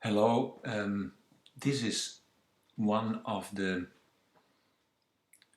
Hello, this is one of the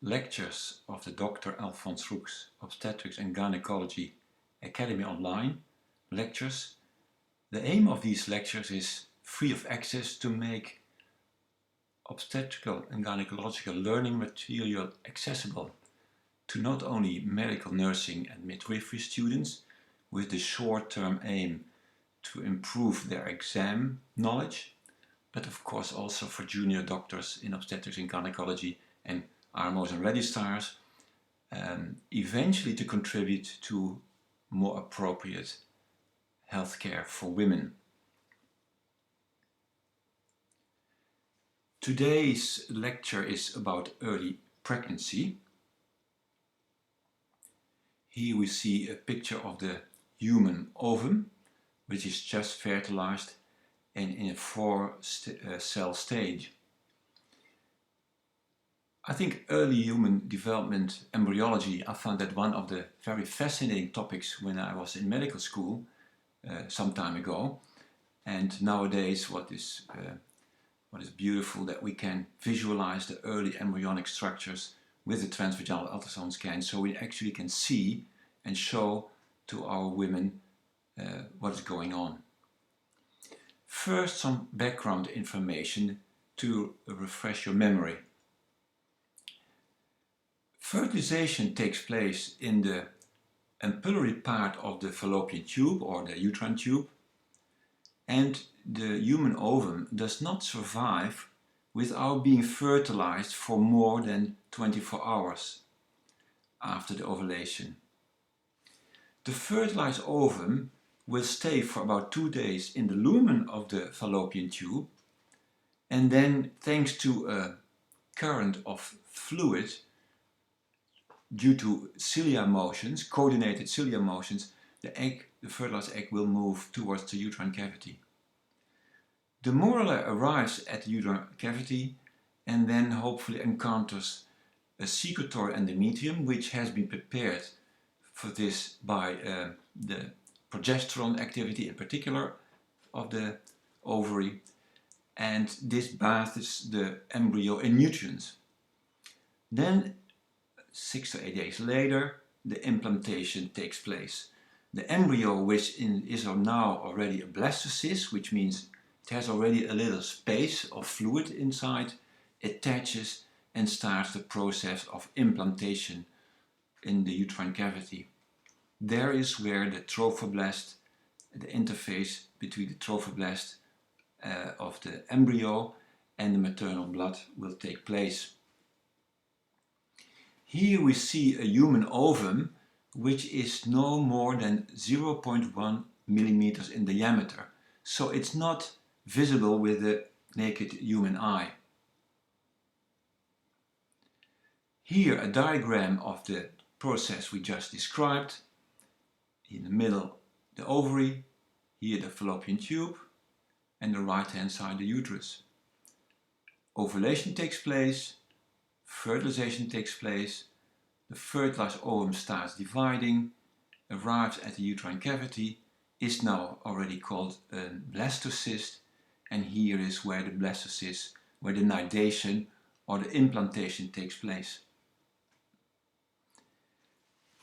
lectures of the Dr. Alphonse Roux Obstetrics and Gynecology Academy Online lectures. The aim of these lectures is free of access to make obstetrical and gynecological learning material accessible to not only medical nursing and midwifery students with the short-term aim to improve their exam knowledge, but of course also for junior doctors in obstetrics and gynecology and RMOs and registrars, eventually to contribute to more appropriate healthcare for women. Today's lecture is about early pregnancy. Here we see a picture of the human ovum, which is just fertilized and in a 4-cell stage. I think early human development embryology, I found that one of the very fascinating topics when I was in medical school some time ago. And nowadays what is beautiful that we can visualize the early embryonic structures with the transvaginal ultrasound scan, so we actually can see and show to our women what is going on. First, some background information to refresh your memory. Fertilization takes place in the ampullary part of the fallopian tube or the uterine tube, and the human ovum does not survive without being fertilized for more than 24 hours after the ovulation. The fertilized ovum will stay for about 2 days in the lumen of the fallopian tube, and then thanks to a current of fluid due to cilia motions, coordinated cilia motions, the fertilized egg will move towards the uterine cavity. The morula arrives at the uterine cavity and then hopefully encounters a secretory endometrium, which has been prepared for this by the progesterone activity in particular of the ovary, and this bathes the embryo in nutrients. Then 6 to 8 days later the implantation takes place. The embryo, which is now already a blastocyst, which means it has already a little space of fluid inside, attaches and starts the process of implantation in the uterine cavity. There is where the trophoblast, the interface between the trophoblast of the embryo and the maternal blood will take place. Here we see a human ovum which is no more than 0.1 millimeters in diameter, so it's not visible with the naked human eye. Here a diagram of the process we just described. In the middle the ovary, here the fallopian tube, and the right hand side the uterus. Ovulation takes place, fertilization takes place, the fertilized ovum starts dividing, arrives at the uterine cavity, is now already called a blastocyst, and here is where the blastocyst, where the nidation or the implantation takes place.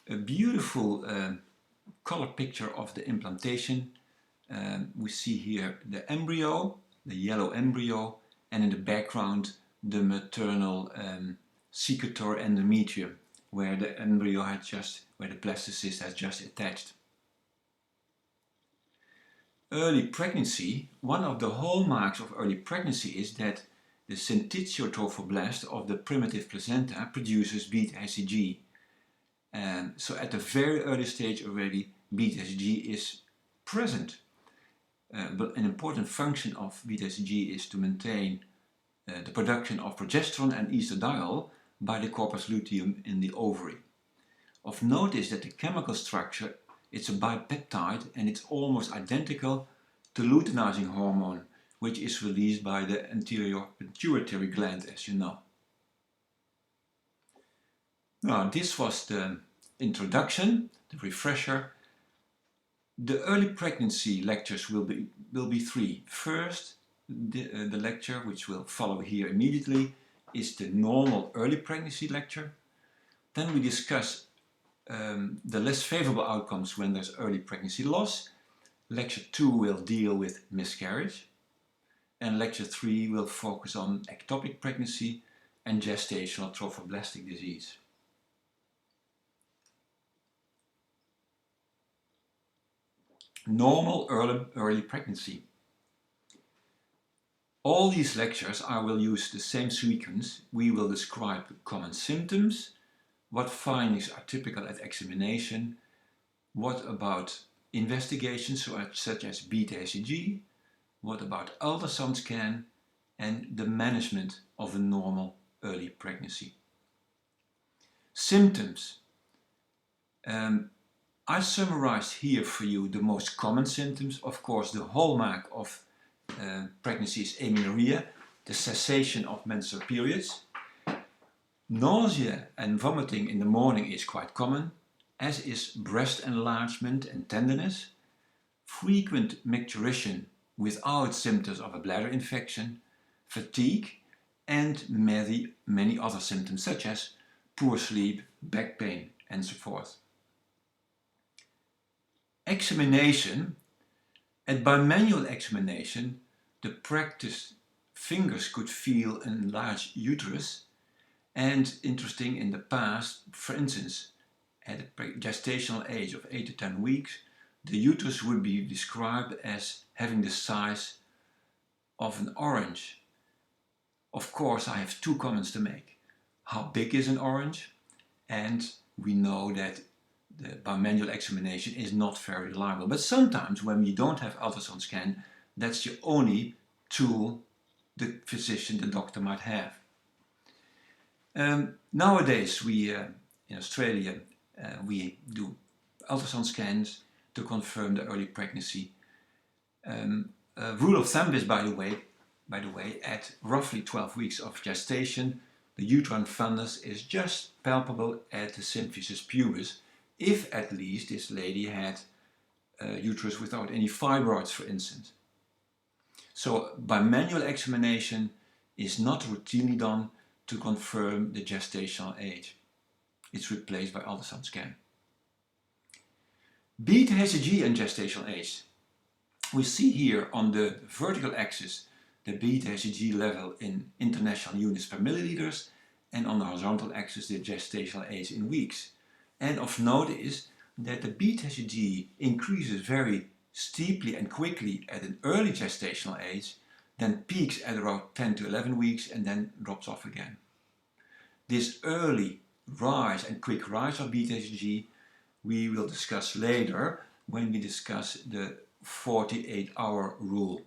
A beautiful color picture of the implantation. We see here the embryo, the yellow embryo, and in the background the maternal secretory endometrium, where the embryo had where the blastocyst has just attached. Early pregnancy, one of the hallmarks of early pregnancy is that the syncytiotrophoblasts of the primitive placenta produces beta hCG. So at a very early stage already beta hCG is present. But an important function of beta hCG is to maintain the production of progesterone and estradiol by the corpus luteum in the ovary. Of note is that the chemical structure, it's a bipeptide and it's almost identical to luteinizing hormone, which is released by the anterior pituitary gland, as you know. Now, this was the introduction, the refresher. The early pregnancy lectures will be 3. First, the lecture, which will follow here immediately, is the normal early pregnancy lecture. Then we discuss the less favorable outcomes when there's early pregnancy loss. Lecture 2 will deal with miscarriage. And lecture 3 will focus on ectopic pregnancy and gestational trophoblastic disease. Normal early pregnancy. All these lectures I will use the same sequence. We will describe common symptoms, what findings are typical at examination, what about investigations such as beta hCG, what about ultrasound scan, and the management of a normal early pregnancy. Symptoms. I summarized here for you the most common symptoms. Of course, the hallmark of pregnancy is amenorrhea, the cessation of menstrual periods. Nausea and vomiting in the morning is quite common, as is breast enlargement and tenderness, frequent micturition without symptoms of a bladder infection, fatigue, and many other symptoms such as poor sleep, back pain, and so forth. Examination. At bimanual examination, the practiced fingers could feel an enlarged uterus, and interesting, in the past, for instance, at a gestational age of 8 to 10 weeks, the uterus would be described as having the size of an orange. Of course, I have two comments to make. How big is an orange? And we know that the bimanual examination is not very reliable. But sometimes when you don't have ultrasound scan, that's the only tool the physician, the doctor might have. Nowadays, we in Australia, we do ultrasound scans to confirm the early pregnancy. Rule of thumb is, by the way, at roughly 12 weeks of gestation, the uterine fundus is just palpable at the symphysis pubis, if at least this lady had a uterus without any fibroids, for instance. So bimanual examination is not routinely done to confirm the gestational age. It's replaced by ultrasound scan. Beta hCG and gestational age. We see here on the vertical axis the beta hCG level in international units per milliliters, and on the horizontal axis the gestational age in weeks. And of note is that the beta hCG increases very steeply and quickly at an early gestational age, then peaks at around 10 to 11 weeks and then drops off again. This early rise and quick rise of beta hCG we will discuss later when we discuss the 48-hour rule.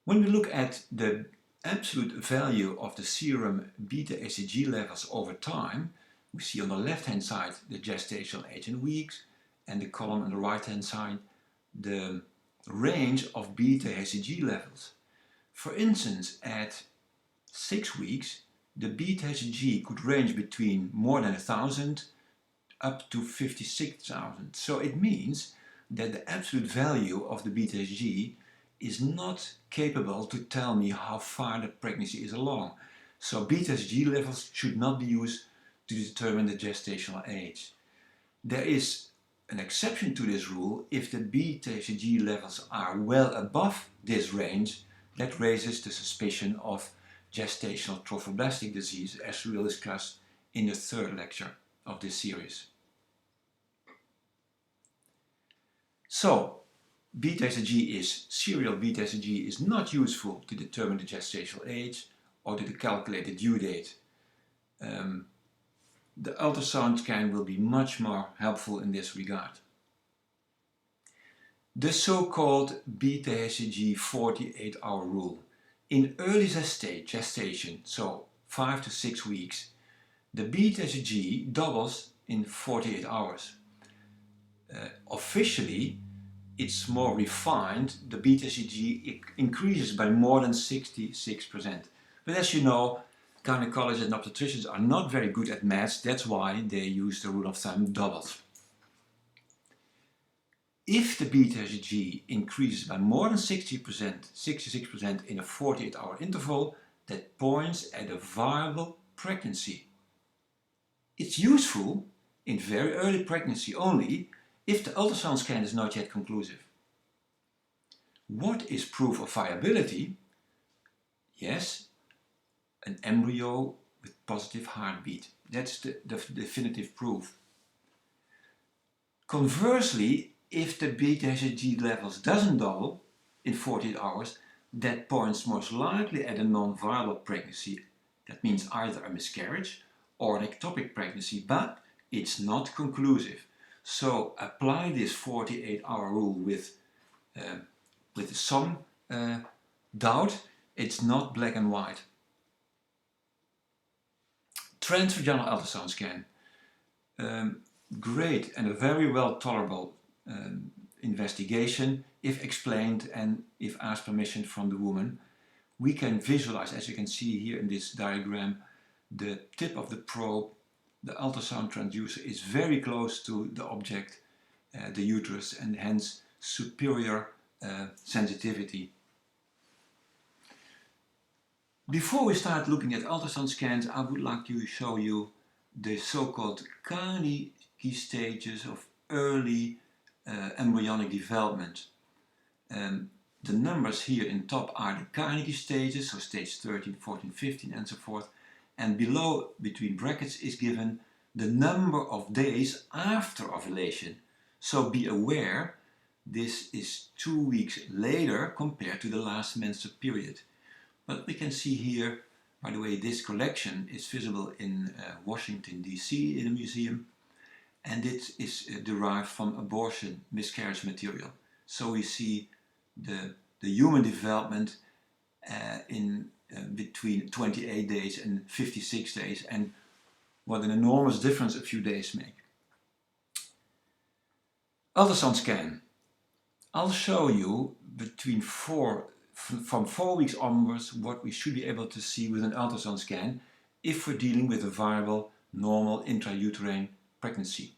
When we look at the absolute value of the serum beta hCG levels over time, we see on the left hand side the gestational age in weeks, and the column on the right hand side the range of beta hCG levels. For instance, at 6 weeks the beta hCG could range between more than 1,000 up to 56,000. So it means that the absolute value of the beta hCG is not capable to tell me how far the pregnancy is along. So beta hCG levels should not be used to determine the gestational age. There is an exception to this rule if the beta hCG levels are well above this range. That raises the suspicion of gestational trophoblastic disease, as we will discuss in the third lecture of this series. So, serial beta hCG is not useful to determine the gestational age or to calculate the due date. The ultrasound scan will be much more helpful in this regard. The so-called beta hCG 48-hour rule. In early gestation, so 5 to 6 weeks, the beta hCG doubles in 48 hours. Officially, it's more refined. The beta hCG increases by more than 66%. But as you know, gynecologists and obstetricians are not very good at maths. That's why they use the rule of thumb doubles. If the beta-hCG increases by more than 60%, 66% in a 48-hour interval, that points at a viable pregnancy. It's useful in very early pregnancy only if the ultrasound scan is not yet conclusive. What is proof of viability? Yes, an embryo with positive heartbeat. That's the definitive proof. Conversely, if the beta-hCG levels doesn't double in 48 hours, that points most likely at a non-viable pregnancy. That means either a miscarriage or an ectopic pregnancy, but it's not conclusive. So apply this 48-hour rule with some doubt. It's not black and white. Transvaginal ultrasound scan. Great and a very well tolerable investigation if explained and if asked permission from the woman. We can visualize, as you can see here in this diagram, the tip of the probe. The ultrasound transducer is very close to the object, the uterus, and hence superior sensitivity. Before we start looking at ultrasound scans, I would like to show you the so-called Carnegie stages of early embryonic development. The numbers here in top are the Carnegie stages, so stage 13, 14, 15 and so forth. And below, between brackets, is given the number of days after ovulation. So be aware, this is 2 weeks later compared to the last menstrual period. But we can see here, by the way, this collection is visible in Washington DC in a museum, and it is derived from abortion miscarriage material. So we see the human development in between 28 days and 56 days, and what an enormous difference a few days make. Ultrasound scan. I'll show you from 4 weeks onwards what we should be able to see with an ultrasound scan if we're dealing with a viable, normal intrauterine pregnancy.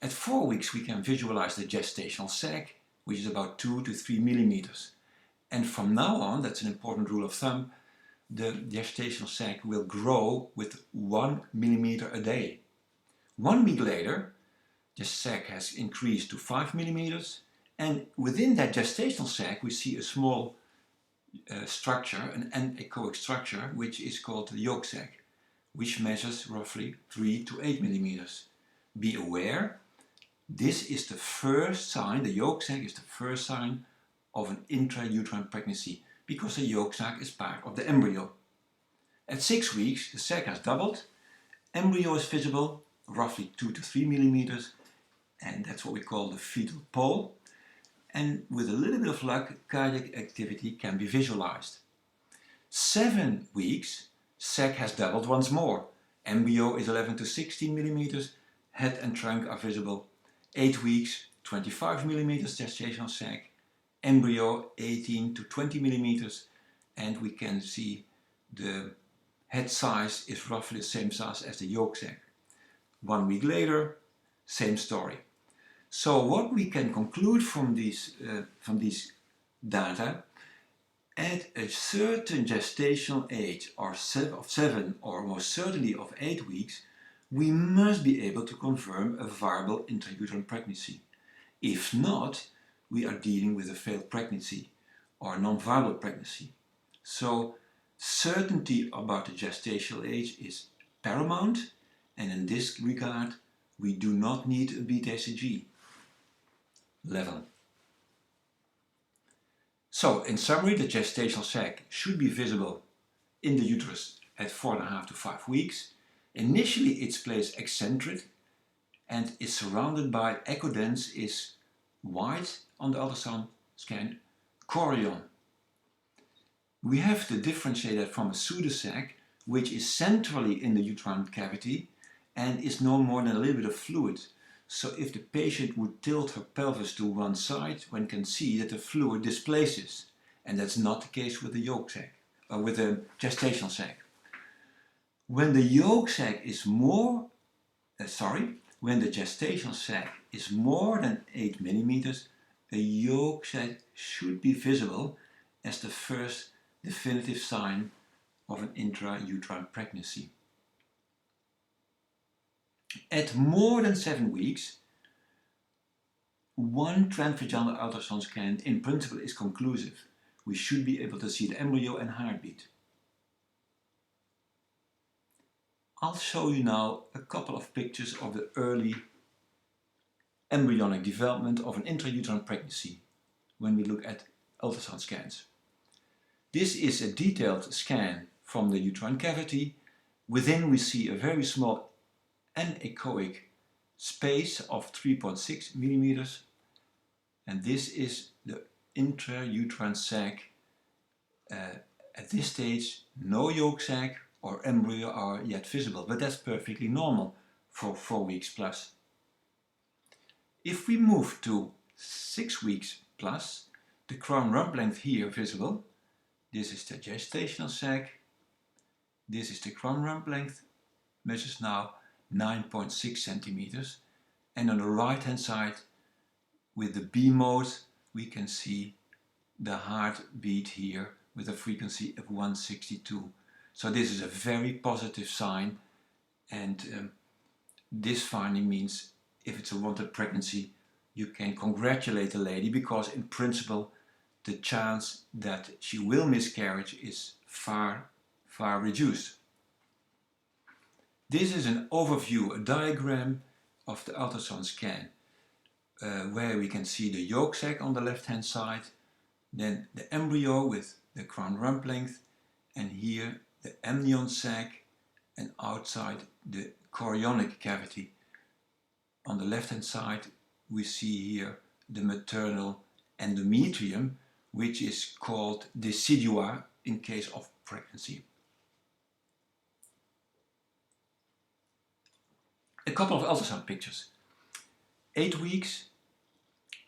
At 4 weeks we can visualize the gestational sac, which is about 2 to 3 millimeters. And from now on, that's an important rule of thumb, the gestational sac will grow with 1 millimeter a day. 1 week later, the sac has increased to 5 millimeters, and within that gestational sac we see a small structure, an anechoic structure, which is called the yolk sac, which measures roughly 3 to 8 millimeters. Be aware, this is the first sign, the yolk sac is the first sign of an intrauterine pregnancy, because the yolk sac is part of the embryo. At 6 weeks, the sac has doubled, embryo is visible, roughly 2 to 3 millimeters, and that's what we call the fetal pole. And with a little bit of luck, cardiac activity can be visualized. 7 weeks, sac has doubled once more. Embryo is 11 to 16 millimeters, head and trunk are visible. 8 weeks, 25 millimeters gestational sac, embryo 18 to 20 millimeters, and we can see the head size is roughly the same size as the yolk sac. 1 week later, same story. So what we can conclude from these data, at a certain gestational age of 7 or most certainly of 8 weeks, we must be able to confirm a viable intrauterine pregnancy. If not, we are dealing with a failed pregnancy or non-viable pregnancy. So certainty about the gestational age is paramount, and in this regard we do not need a beta-hCG level. So in summary, the gestational sac should be visible in the uterus at 4.5 to 5 weeks. Initially it's placed eccentric and is surrounded by echo-dense, is white on the ultrasound scan, chorion. We have to differentiate that from a pseudosac, which is centrally in the uterine cavity and is no more than a little bit of fluid. So if the patient would tilt her pelvis to one side, one can see that the fluid displaces, and that's not the case with the yolk sac, or with the gestational sac. When the yolk sac is when the gestational sac is more than 8 millimeters, a yolk sac should be visible as the first definitive sign of an intrauterine pregnancy. At more than 7 weeks, one transvaginal ultrasound scan in principle is conclusive. We should be able to see the embryo and heartbeat. I'll show you now a couple of pictures of the early embryonic development of an intrauterine pregnancy when we look at ultrasound scans. This is a detailed scan from the uterine cavity. Within we see a very small anechoic space of 3.6 millimeters, and this is the intrauterine sac. At this stage, no yolk sac or embryo are yet visible, but that's perfectly normal for 4 weeks plus. If we move to 6 weeks plus, the crown rump length here visible. This is the gestational sac. This is the crown rump length, measures now 9.6 centimeters. And on the right hand side, with the B mode, we can see the heartbeat here with a frequency of 162. So this is a very positive sign, and this finding means if it's a wanted pregnancy, you can congratulate the lady, because in principle the chance that she will miscarriage is far reduced. This is an overview, a diagram of the ultrasound scan, where we can see the yolk sac on the left hand side, then the embryo with the crown rump length, and here the amnion sac, and outside the chorionic cavity. On the left hand side we see here the maternal endometrium, which is called decidua in case of pregnancy. A couple of ultrasound pictures. 8 weeks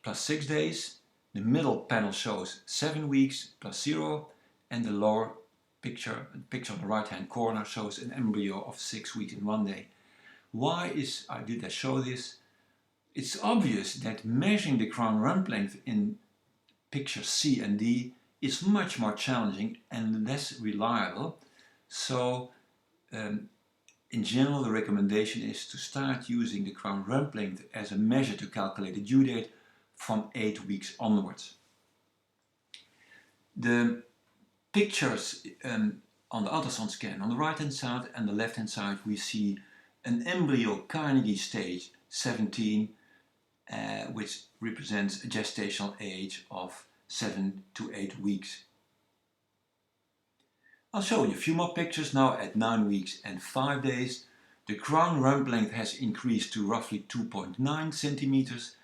plus 6 days. The middle panel shows 7 weeks plus 0, and the lower picture on the right hand corner shows an embryo of 6 weeks and 1 day. Why did I show this? It's obvious that measuring the crown rump length in picture C and D is much more challenging and less reliable. So in general, the recommendation is to start using the crown rump length as a measure to calculate the due date from 8 weeks onwards. The pictures on the ultrasound scan, on the right hand side and the left hand side, we see an embryo Carnegie stage 17, which represents a gestational age of 7 to 8 weeks. I'll show you a few more pictures now at 9 weeks and 5 days. The crown rump length has increased to roughly 2.9 centimeters,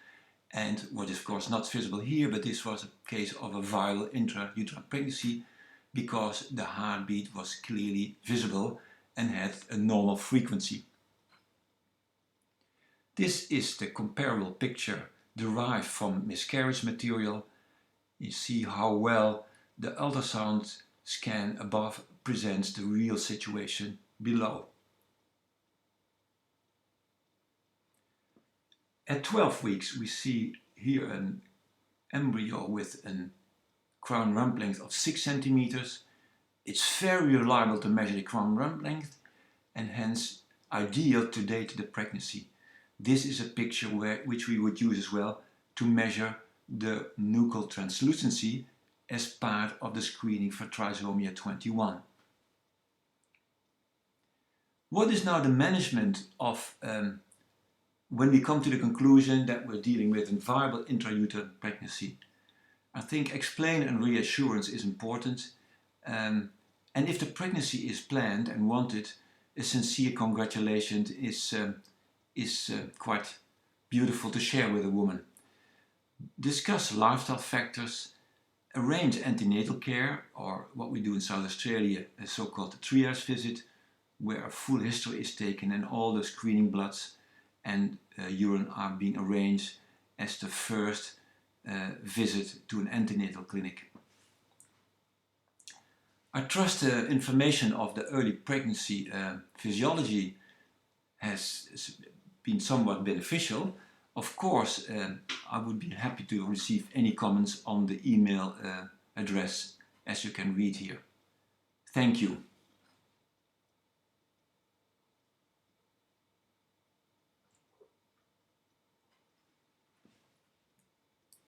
and what is of course not visible here, but this was a case of a viral intrauterine pregnancy because the heartbeat was clearly visible and had a normal frequency. This is the comparable picture derived from miscarriage material. You see how well the ultrasound scan above presents the real situation below. At 12 weeks we see here an embryo with a crown rump length of 6 centimeters. It's very reliable to measure the crown rump length and hence ideal to date the pregnancy. This is a picture which we would use as well to measure the nuchal translucency as part of the screening for trisomia 21. What is now the management of when we come to the conclusion that we're dealing with a viable intrauterine pregnancy? I think explain and reassurance is important, and if the pregnancy is planned and wanted, a sincere congratulation is quite beautiful to share with a woman. Discuss lifestyle factors, arrange antenatal care, or what we do in South Australia, a so-called triage visit, where a full history is taken and all the screening bloods and urine are being arranged as the first visit to an antenatal clinic. I trust the information of the early pregnancy physiology has been somewhat beneficial. Of course, I would be happy to receive any comments on the email address as you can read here. Thank you.